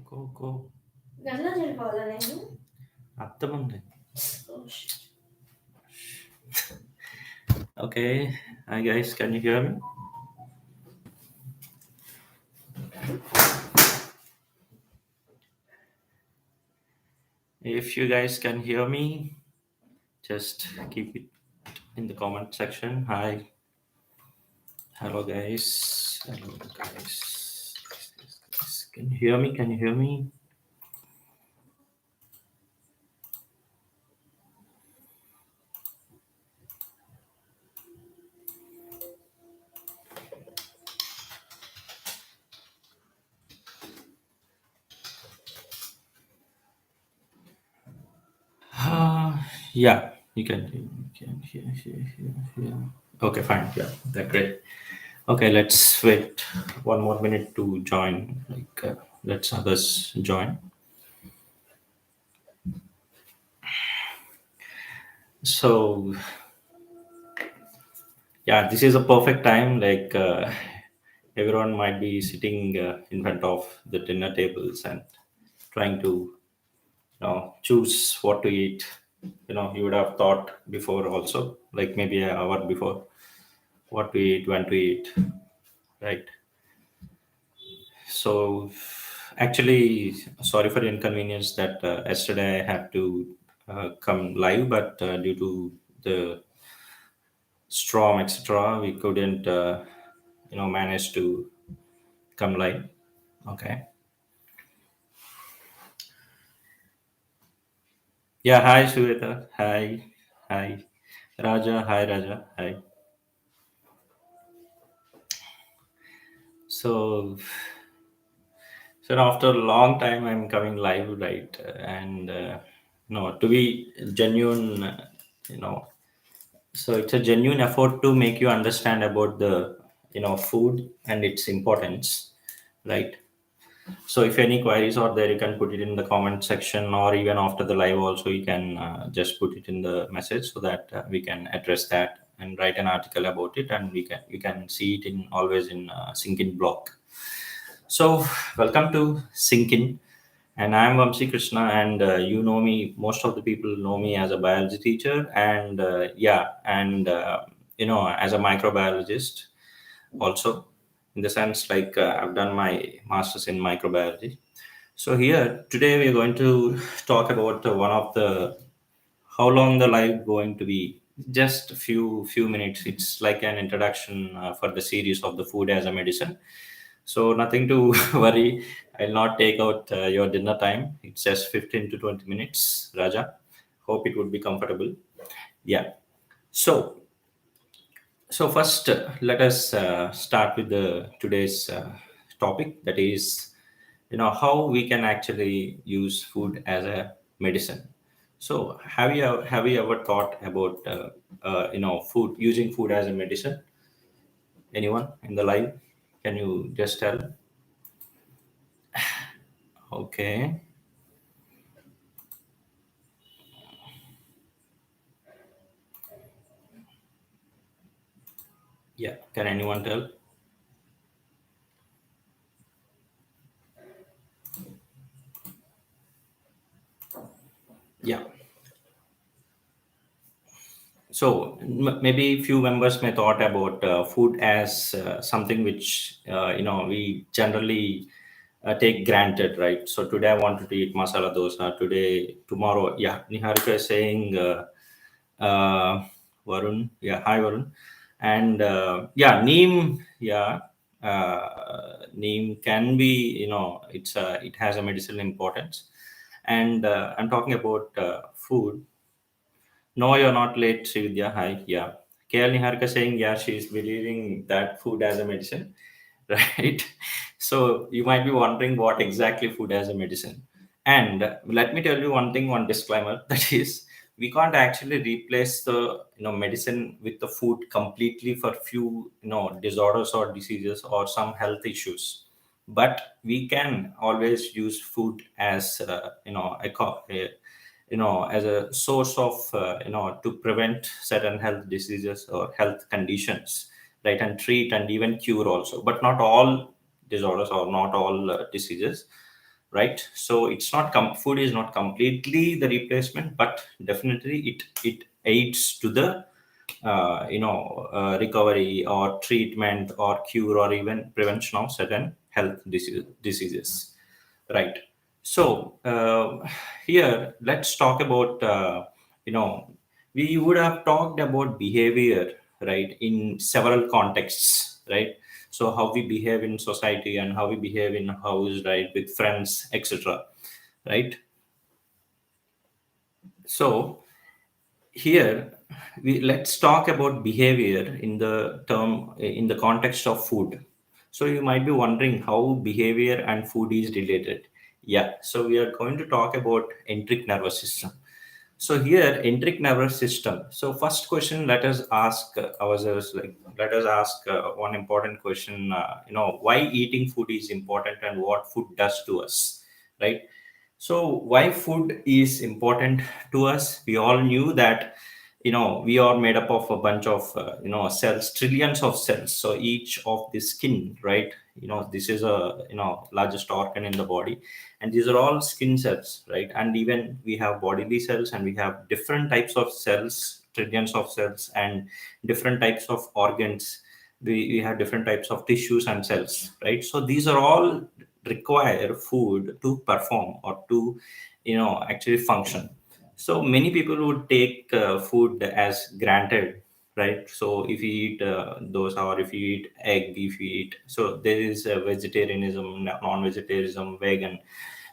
Go. గంటలో చెడిపోవాలా నేను? అర్థముంది. Oh, shit. Okay. Hi guys, can you hear me? If you guys can hear me, just keep it in the comment section. Hi. Hello guys. Can you hear me? Yeah, you can hear. Okay, fine. Yeah, that's great. Okay, let's wait 1 more minute to join. Let's others join. So, yeah, this is a perfect time. Everyone might be sitting in front of the dinner tables and trying to, choose what to eat. You would have thought before also, like maybe an hour before, what to eat, when to eat, right? So, actually, sorry for the inconvenience that yesterday I had to come live, but due to the storm, etc., we couldn't, manage to come live. Okay. Yeah. Hi, Shweta. Hi. Hi. Raja. Hi, Raja. Hi. So, so after a long time, I'm coming live, right? And to be genuine, you know, so it's a genuine effort to make you understand about the, food and its importance, right? So if any queries are there, you can put it in the comment section, or even after the live also, you can just put it in the message so that we can address that and write an article about it, and you can see it in always in psinkin blog. So, welcome to Psinkin, and I'm Vamsy Krishna, and you know me. Most of the people know me as a biology teacher, and as a microbiologist also, in the sense I've done my master's in microbiology. So here today we are going to talk about one of the how long the live going to be. Just a few minutes. It's like an introduction for the series of the food as a medicine. So nothing to worry. I'll not take out your dinner time. It's just 15 to 20 minutes, Raja. Hope it would be comfortable. Yeah. So, so first, let us start with the today's topic. That is, how we can actually use food as a medicine. So, have you ever thought about food using food as a medicine? Anyone in the live? Can you just tell? Okay. Yeah, can anyone tell? Yeah. So maybe few members may thought about food as something which we generally take granted, right? So today I wanted to eat masala dosa. Tomorrow, yeah. Niharika is saying, Varun, yeah, hi Varun, and neem, yeah, neem can be, it has a medicinal importance, and I'm talking about food. No, you're not late, Srividya. Hi. Yeah. Klniharika saying, yeah, she's believing that food as a medicine, right? So you might be wondering what exactly food as a medicine. And let me tell you one thing, one disclaimer that is, we can't actually replace the medicine with the food completely for few disorders or diseases or some health issues. But we can always use food as as a source of to prevent certain health diseases or health conditions, right, and treat and even cure also, but not all disorders or not all diseases. right? So it's not food is not completely the replacement, but definitely it aids to the recovery or treatment or cure or even prevention of certain health diseases, right? So here let's talk about you know we would have talked about behavior, right, in several contexts, right? So how we behave in society and how we behave in house, right, with friends, etc., right? So here let's talk about behavior in the term in the context of food. So you might be wondering how behavior and food is related. Yeah, so we are going to talk about enteric nervous system. So here enteric nervous system, so first question, let us ask ourselves, like, let us ask one important question, why eating food is important and what food does to us, right? So why food is important to us? We all knew that we are made up of a bunch of cells, trillions of cells. So each of the skin, right? This is a largest organ in the body, and these are all skin cells, right? And even we have bodily cells, and we have different types of cells, trillions of cells, and different types of organs. We have different types of tissues and cells, right? So these are all require food to perform or to actually function. So many people would take food as granted, right? So if you eat dosa, or if you eat egg, if you eat, so there is a vegetarianism, non-vegetarianism, vegan,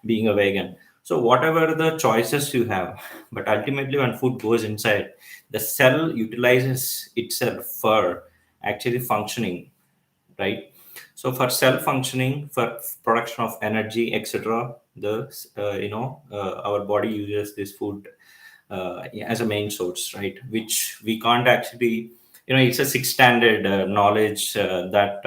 being a vegan. So whatever the choices you have, but ultimately when food goes inside, the cell utilizes itself for actually functioning, right? So for cell functioning, for production of energy, etc., the our body uses this food as a main source, right? Which we can't actually, it's a six standard knowledge that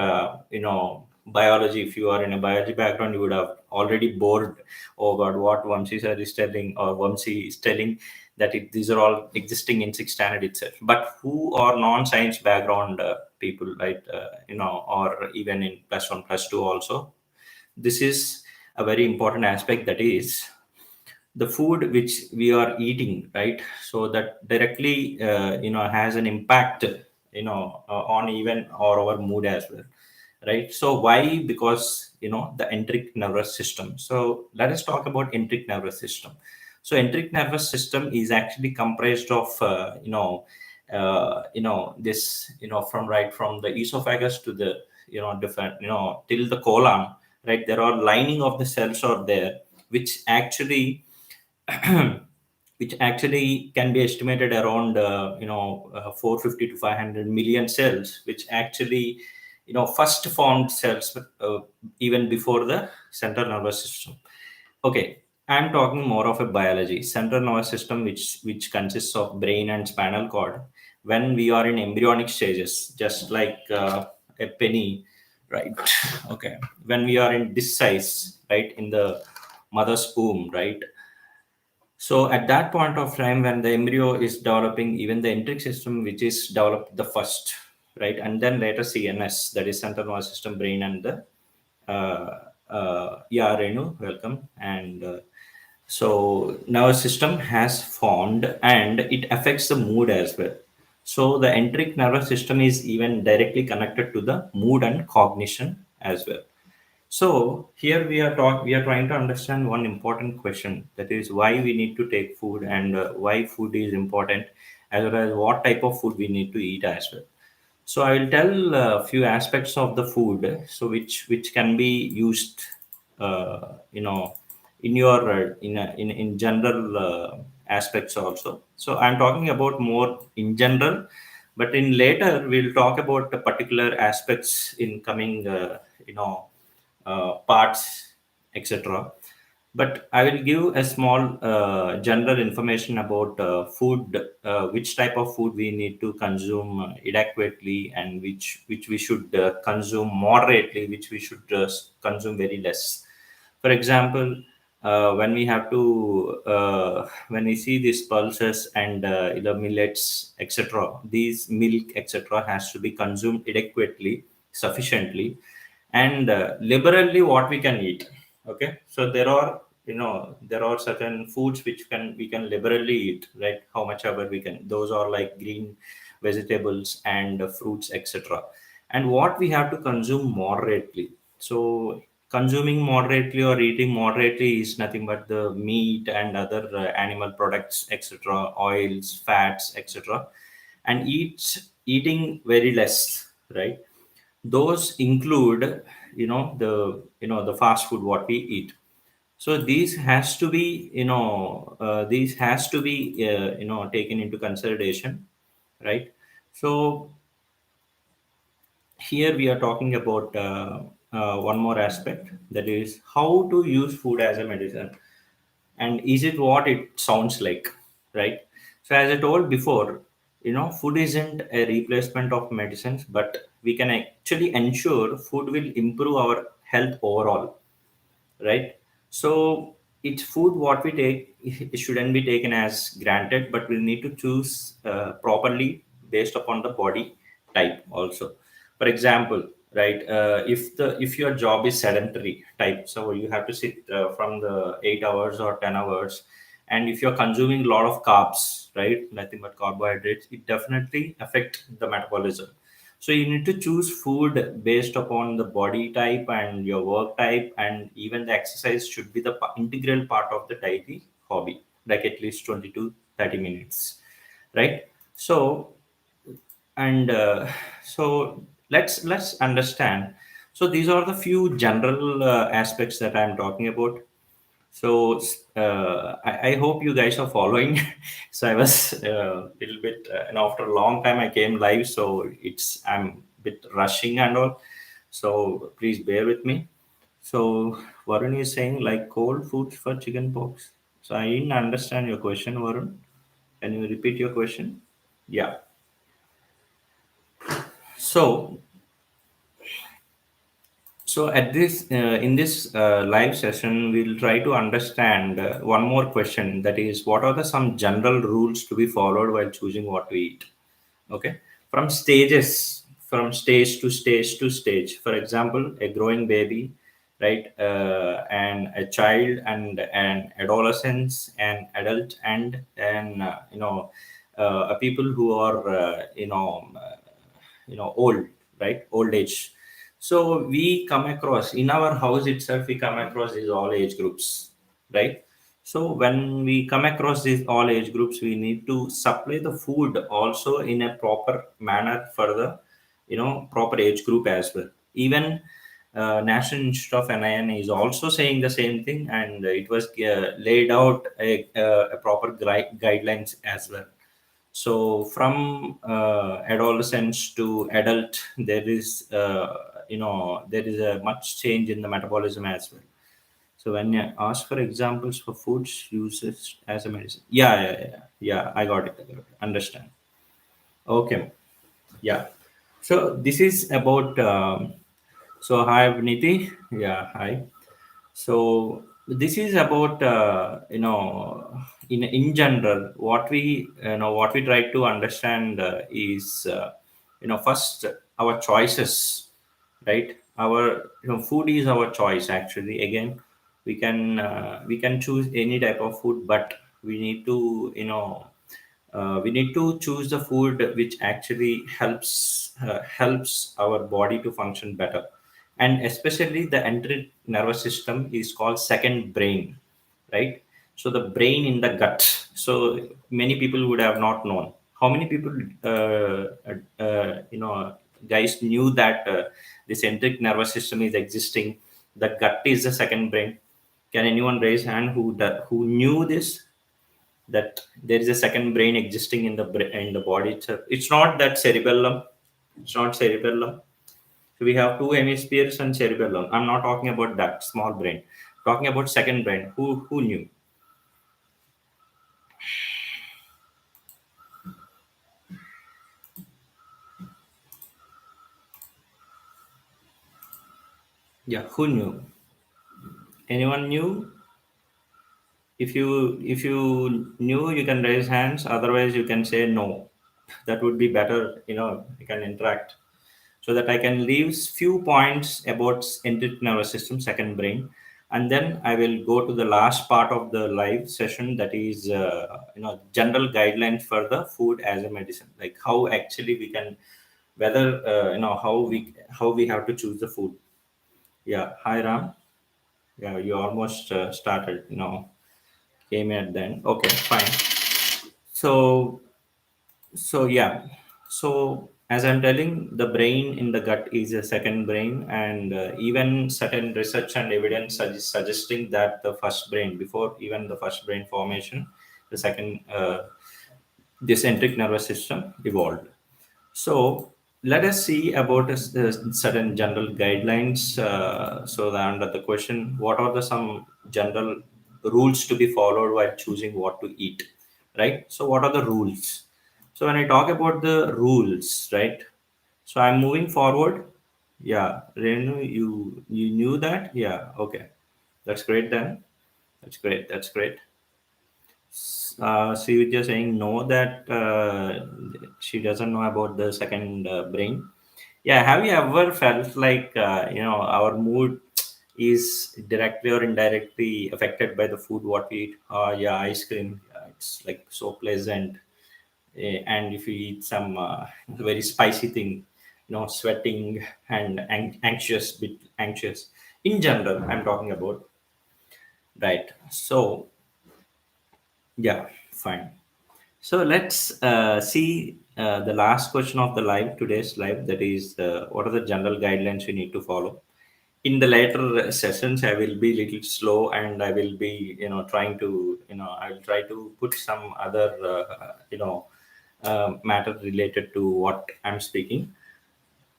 biology. If you are in a biology background, you would have already bored over what Vamsy sir is telling, or Vamsy is telling, that these are all existing in sixth standard itself. But who are non-science background people, right? Or even in plus one, plus two also, this is a very important aspect, that is the food which we are eating, right? So that directly has an impact on even or our mood as well, right? So why? Because the enteric nervous system. So let us talk about enteric nervous system. So enteric nervous system is actually comprised of this from right from the esophagus to the different till the colon, right? There are lining of the cells are there, which actually which actually can be estimated around 450 to 500 million cells, which actually first formed cells even before the central nervous system. Okay, I'm talking more of a biology. Central nervous system, which consists of brain and spinal cord. When we are in embryonic stages, just like a penny, right? Okay, when we are in this size, right, in the mother's womb, right? So at that point of time, when the embryo is developing, even the enteric system, which is developed the first, right, and then later CNS, that is central nervous system, brain, and the yeah, Renu, welcome. And so nervous system has formed, and it affects the mood as well. So the enteric nervous system is even directly connected to the mood and cognition as well. So here we are trying to understand one important question, that is why we need to take food, and why food is important, as well as what type of food we need to eat as well. So I will tell a few aspects of the food, so which can be used, in your in general aspects also. So I'm talking about more in general, but in later we'll talk about the particular aspects in coming parts, etc. But I will give a small general information about food, which type of food we need to consume adequately, and which we should consume moderately, which we should consume very less. For example, when we see these pulses and the millets, etc., these milk, etc., has to be consumed adequately, sufficiently, and liberally what we can eat. Okay, so there are, there are certain foods which can we can liberally eat, right? How much ever we can. Those are like green vegetables and fruits, etc. And what we have to consume moderately. So consuming moderately or eating moderately is nothing but the meat and other animal products, etc., oils, fats, etc., and eating very less, right? Those include, the fast food what we eat. So these has to be, taken into consideration, right? So here we are talking about one more aspect, that is how to use food as a medicine, and is it what it sounds like, right? So as I told before, food isn't a replacement of medicines, but we can actually ensure food will improve our health overall, right? So it's food what we take, it shouldn't be taken as granted, but we need to choose properly based upon the body type also. For example, right, if your job is sedentary type, so you have to sit from the 8 hours or 10 hours, and if you're consuming a lot of carbs, right, nothing but carbohydrates, it definitely affect the metabolism. So you need to choose food based upon the body type and your work type, and even the exercise should be the integral part of the daily hobby, like at least 20 to 30 minutes, right? So and let's understand. So these are the few general aspects that I'm talking about. So I hope you guys are following. So I was a little bit, and after a long time I came live, so I'm a bit rushing and all. So please bear with me. So Varun is saying like cold foods for chicken pox. So I didn't understand your question, Varun. Can you repeat your question? Yeah. So So at this in this live session, we'll try to understand one more question. That is, what are the some general rules to be followed while choosing what to eat? Okay, from stage to stage to stage. For example, a growing baby, right, and a child and an adolescence, an adult, and a people who are old, right, old age. So we come across in our house itself, we come across these all age groups, right? So when we come across these all age groups, we need to supply the food also in a proper manner for the proper age group as well. Even National Institute of NIN is also saying the same thing, and it was laid out a proper guidelines as well. So from adolescence to adult, there is a much change in the metabolism as well. So when you ask for examples for foods uses as a medicine, yeah, I got it. Understand? Okay, yeah. So this is about. So hi, Niti. Yeah, hi. So this is about in general what we try to understand is first our choices, right? Our food is our choice actually. Again, we can choose any type of food, but we need to choose the food which actually helps our body to function better, and especially the enteric nervous system is called second brain, right? So the brain in the gut. So many people would have not known. How many people guys knew that this enteric nervous system is existing, the gut is the second brain? Can anyone raise hand who knew this, that there is a second brain existing in in the body itself? It's not that cerebellum. It's not cerebellum. So we have two hemispheres and cerebellum. I'm not talking about that small brain. Talking about second brain. Who knew? Yeah, who knew? Anyone knew? If you knew, you can raise hands. Otherwise, you can say no. That would be better. You can interact, so that I can leave few points about enteric nervous system, second brain. and then I will go to the last part of the live session, that is general guidelines for the food as a medicine, like how actually we can, whether how we have to choose the food. Yeah, hi Ram. Yeah, you almost started, came at then. Okay, fine. So yeah, so as I'm telling, the brain in the gut is a second brain, and even certain research and evidence suggesting that the first brain, before even the first brain formation, the second this centric nervous system evolved. So let us see about certain general guidelines. So that under the question, what are the some general rules to be followed while choosing what to eat, right? So what are the rules? So when I talk about the rules, right? So I'm moving forward. Yeah, Renu, you knew that? Yeah, okay, that's great then. That's great. That's great. Sivitya saying no, that she doesn't know about the second brain. Yeah, have you ever felt like our mood is directly or indirectly affected by the food what we eat? Yeah, ice cream. It's like so pleasant, and if you eat some very spicy thing, sweating and anxious, bit anxious. In general, I'm talking about, right? So yeah, fine. So let's see the last question of the live, today's live, that is what are the general guidelines we need to follow. In the later sessions, I will be little slow, and I will be trying to I will try to put some other matter related to what I'm speaking.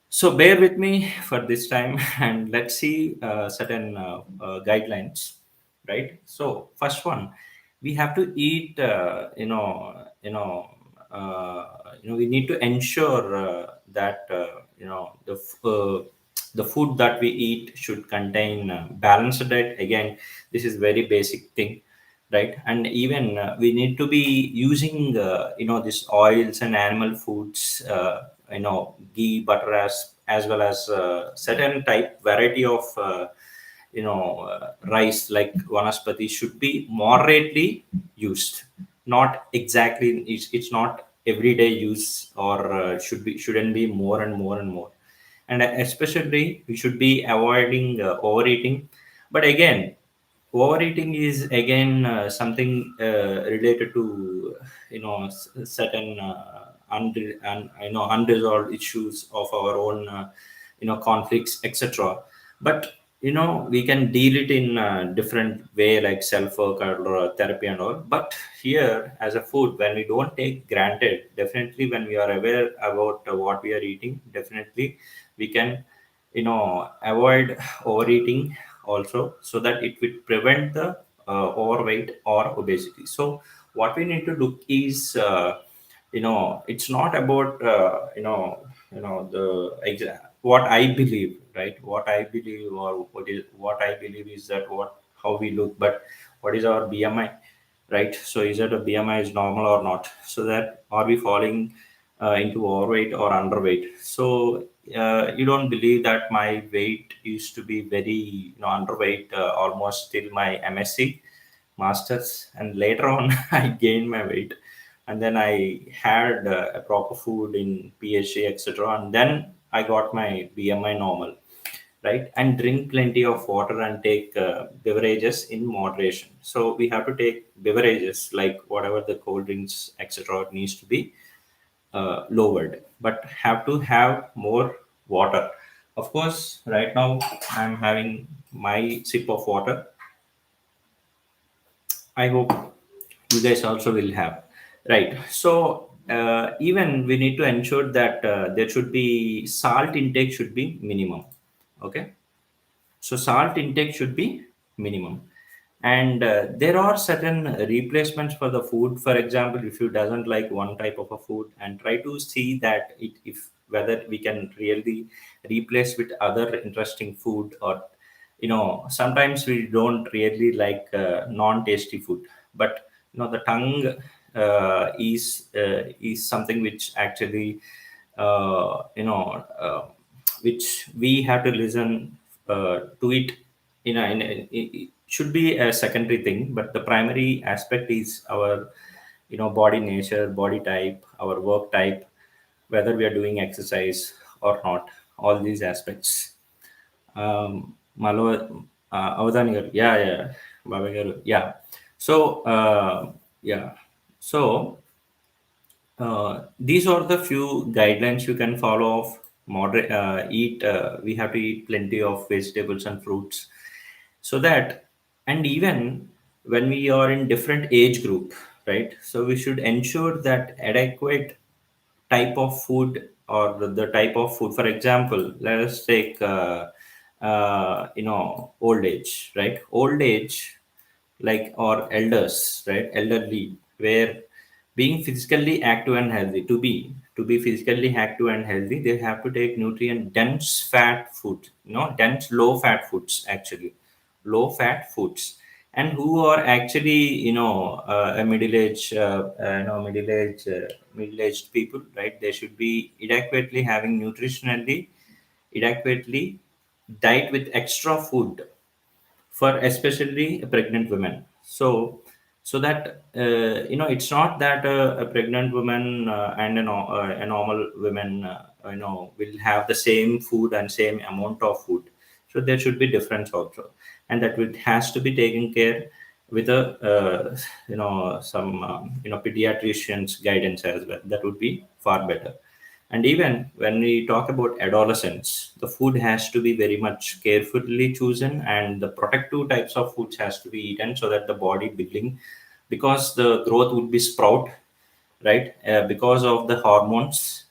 So bear with me for this time, and let's see certain guidelines, right? So first one, we have to eat. We need to ensure that the food that we eat should contain balanced diet. Again, this is very basic thing, right? And even we need to be using these oils and animal foods, ghee, butter, as well as certain type variety of rice like vanaspati should be moderately used, not exactly, it's not everyday use, or shouldn't be more and more and more. And especially we should be avoiding overeating. But again, overeating is again something related to certain unresolved issues of our own conflicts, etc. But we can deal it in a different way, like self work or therapy and all. But here, as a food, when we don't take granted, definitely when we are aware about what we are eating, definitely we can avoid overeating also, so that it will prevent the overweight or obesity. So what we need to do is it's not about the what I believe, right? What I believe, or what I believe is that what how we look, but what is our BMI, right? So is it a BMI is normal or not, so that are we falling into overweight or underweight? So you don't believe that my weight used to be very underweight almost till my MSc masters, and later on I gained my weight, and then I had a proper food in PhD, etc., and then I got my BMI normal, right? And drink plenty of water and take beverages in moderation. So we have to take beverages like whatever the cold drinks, etc., needs to be lowered, but have to have more water. Of course, right now I'm having my sip of water. I hope you guys also will have, right? So even we need to ensure that there should be salt intake should be minimum. Okay, so salt intake should be minimum, and there are certain replacements for the food. For example, if you doesn't like one type of a food, and try to see that if whether we can really replace with other interesting food, or sometimes we don't really like non-tasty food, but the tongue is something which actually uh, you know uh, which we have to listen to it it should be a secondary thing, but the primary aspect is our body nature, body type, our work type, whether we are doing exercise or not, all these aspects. Malo, Avadani garu. Yeah, Baba garu. Yeah. So, yeah. So, these are the few guidelines you can follow of moderate eat. We have to eat plenty of vegetables and fruits, so that, and even when we are in different age group, right? So we should ensure that adequate type of food, or the type of food. For example, let us take old age, right? Old age, like, or elders, right? Elderly, where being physically active and healthy, to be physically active and healthy, they have to take nutrient dense fat food, dense low fat foods, actually low fat foods. And who are actually a middle aged people, right? They should be adequately having nutritionally adequately diet with extra food, for especially pregnant women. So that it's not that a pregnant woman and a normal woman will have the same food and same amount of food. So there should be difference also, and that it has to be taken care with a some pediatrician's guidance as well. That would be far better. And even when we talk about adolescents, the food has to be very much carefully chosen, and the protective types of foods has to be eaten, so that the body building, because the growth would be sprout, right? Because of the hormones,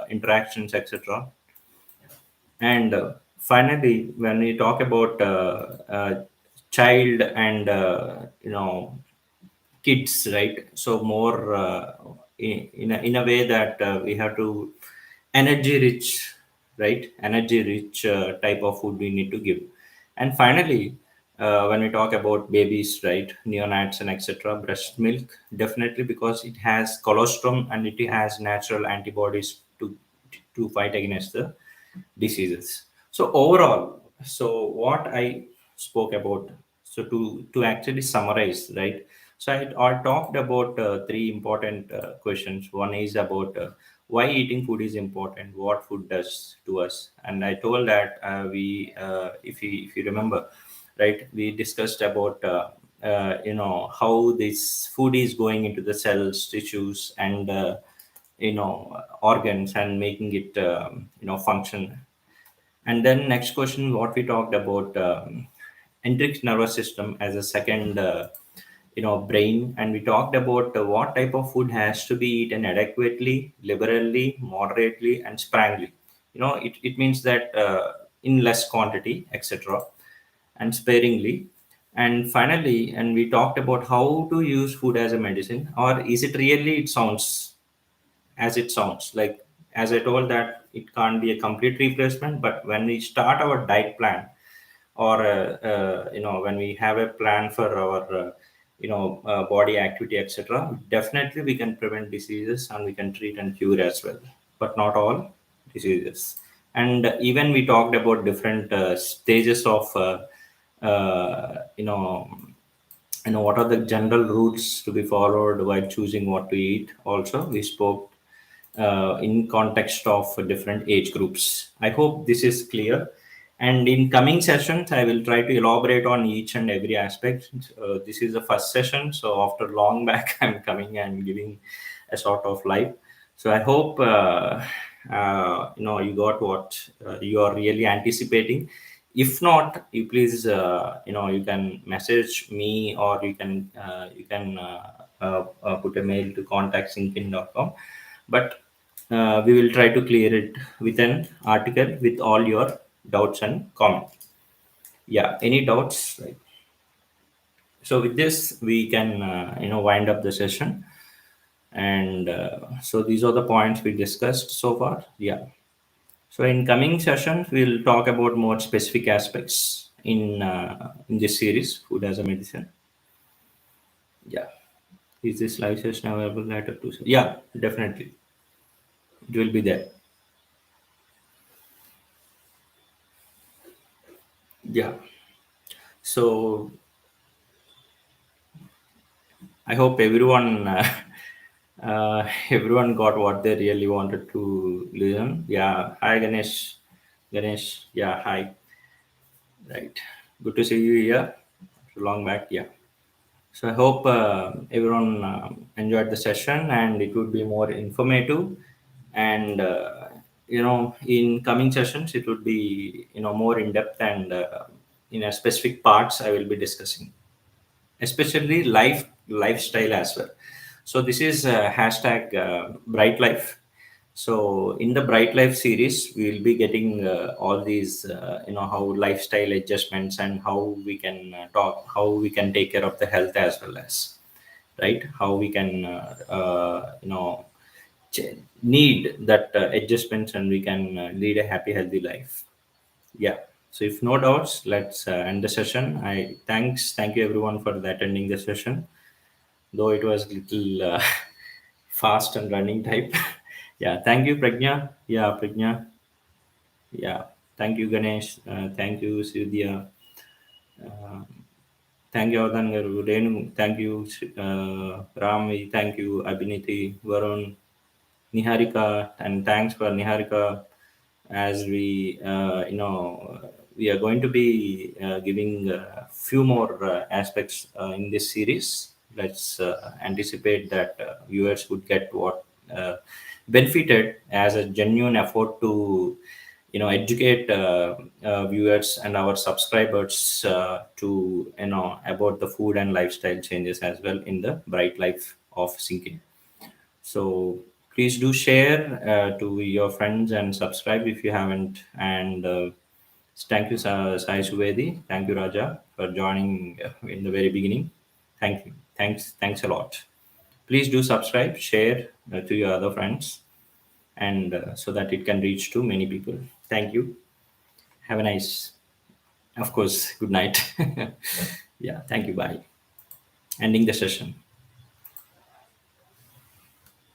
interactions, etc. And finally, when we talk about child and kids, right? So more in a way that we have to energy rich, right? Energy rich type of food we need to give. And finally, when we talk about babies, right? Neonates and etc., breast milk, definitely, because it has colostrum and it has natural antibodies to fight against the diseases. So overall, so what I spoke about, so to actually summarize, right? So I talked about three important questions. One is about why eating food is important, what food does to us, and I told that if you remember, right, we discussed about how this food is going into the cells, tissues, and organs, and making it function. And then next question, what we talked about, enteric nervous system as a second, brain. And we talked about what type of food has to be eaten adequately, liberally, moderately, and sparingly. It means that in less quantity, etc., and sparingly. And finally, and we talked about how to use food as a medicine, or is it really, it sounds as it sounds like, as I told, that it can't be a complete replacement. But when we start our diet plan, or when we have a plan for our body activity, etc., definitely we can prevent diseases, and we can treat and cure as well, but not all diseases. And even we talked about different stages of what are the general rules to be followed while choosing what to eat. Also, we spoke in context of different age groups. I hope this is clear. And in coming sessions, I will try to elaborate on each and every aspect. This is the first session, so after long back, I'm coming and giving a sort of live. So I hope you got what you are really anticipating. If not, you please you can message me, or you can put a mail to contact.psinkin.com. But we will try to clear it with an article with all your doubts and comments. Yeah, any doubts? Right. So with this, we can wind up the session. And so these are the points we discussed so far. Yeah. So in coming sessions, we'll talk about more specific aspects in this series, food as a medicine. Yeah. Is this live session available later too? Yeah, definitely. It will be there. Yeah. So I hope everyone everyone got what they really wanted to listen. Yeah. Hi Ganesh. Ganesh. Yeah. Hi. Right. Good to see you here. Long back. Yeah. So I hope everyone enjoyed the session and it would be more informative. And in coming sessions, it would be more in depth and in a specific parts I will be discussing, especially lifestyle as well. So this is hashtag bright life. So in the bright life series we will be getting all these how lifestyle adjustments and how we can talk, how we can take care of the health as well as, right, how we can need that adjustments and we can lead a happy healthy life. Yeah. So if no doubts, let's end the session. Thank you everyone for attending the session, though it was little fast and running type. Yeah. Thank you, Pragna. Yeah, Pragna. Yeah. Thank you, Ganesh. Thank you, Sudhya. Thank you, Adan Garu. Renu. Thank you, Rami. Thank you, Abhiniti, Varun, Niharika, and thanks for Niharika. As we are going to be giving a few more aspects in this series. Let's anticipate that viewers would get what benefited as a genuine effort to educate viewers and our subscribers to about the food and lifestyle changes as well in the bright life of sinking. So please do share to your friends and subscribe if you haven't. And thank you, Sai Suvedi. Thank you, Raja, for joining in the very beginning. Thank you. Thanks a lot. Please do subscribe, share to your other friends, and so that it can reach to many people. Thank you. Have a nice, of course, good night. Yeah. Thank you. Bye. Ending the session.